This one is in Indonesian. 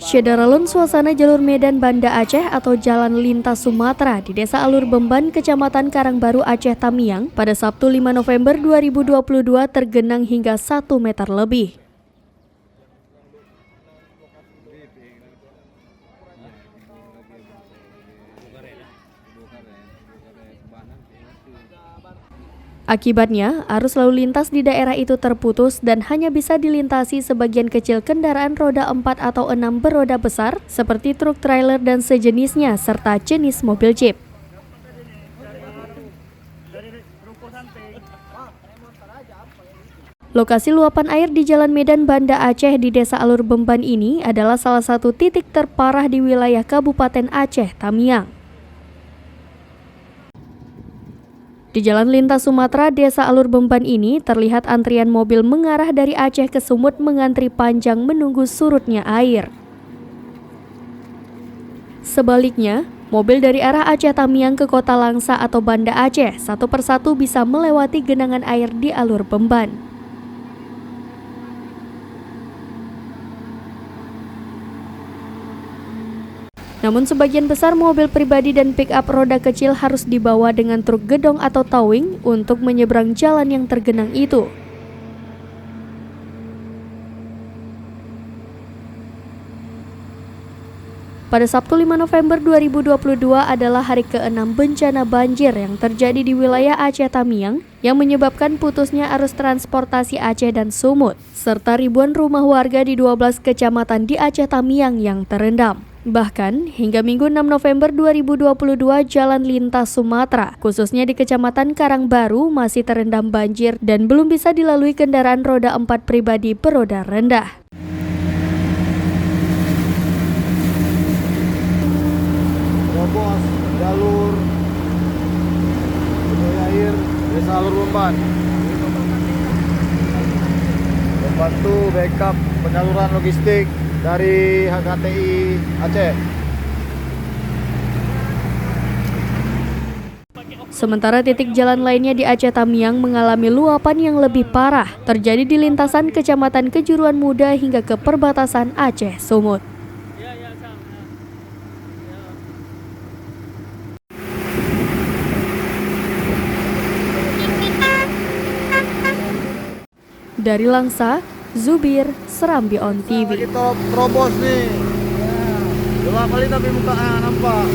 Syederalun suasana jalur Medan Banda Aceh atau Jalan Lintas Sumatera di Desa Alur Bemban, Kecamatan Karangbaru, Aceh Tamiang pada Sabtu 5 November 2022 tergenang hingga 1 meter lebih. Akibatnya, arus lalu lintas di daerah itu terputus dan hanya bisa dilintasi sebagian kecil kendaraan roda 4 atau 6 beroda besar seperti truk trailer dan sejenisnya serta jenis mobil jeep. Lokasi luapan air di Jalan Medan Banda Aceh di Desa Alur Bemban ini adalah salah satu titik terparah di wilayah Kabupaten Aceh Tamiang. Di Jalan Lintas Sumatera Desa Alur Bemban ini terlihat antrian mobil mengarah dari Aceh ke Sumut mengantri panjang menunggu surutnya air. Sebaliknya, mobil dari arah Aceh Tamiang ke Kota Langsa atau Banda Aceh satu persatu bisa melewati genangan air di Alur Bemban. Namun sebagian besar mobil pribadi dan pick-up roda kecil harus dibawa dengan truk gedong atau towing untuk menyeberang jalan yang tergenang itu. Pada Sabtu 5 November 2022 adalah hari ke-6 bencana banjir yang terjadi di wilayah Aceh Tamiang yang menyebabkan putusnya arus transportasi Aceh dan Sumut, serta ribuan rumah warga di 12 kecamatan di Aceh Tamiang yang terendam. Bahkan, hingga Minggu 6 November 2022, Jalan Lintas Sumatera, khususnya di Kecamatan Karangbaru, masih terendam banjir dan belum bisa dilalui kendaraan roda 4 pribadi beroda rendah. Robos jalur air Desa Alur Bemban, membantu backup penyaluran logistik dari HKTI Aceh. Sementara titik jalan lainnya di Aceh Tamiang mengalami luapan yang lebih parah, terjadi di lintasan Kecamatan Kejuruan Muda hingga ke perbatasan Aceh Sumut. Dari Langsa, Zubir, Serambi On TV. Kita terobos nih. Dua kali tapi muka nampak.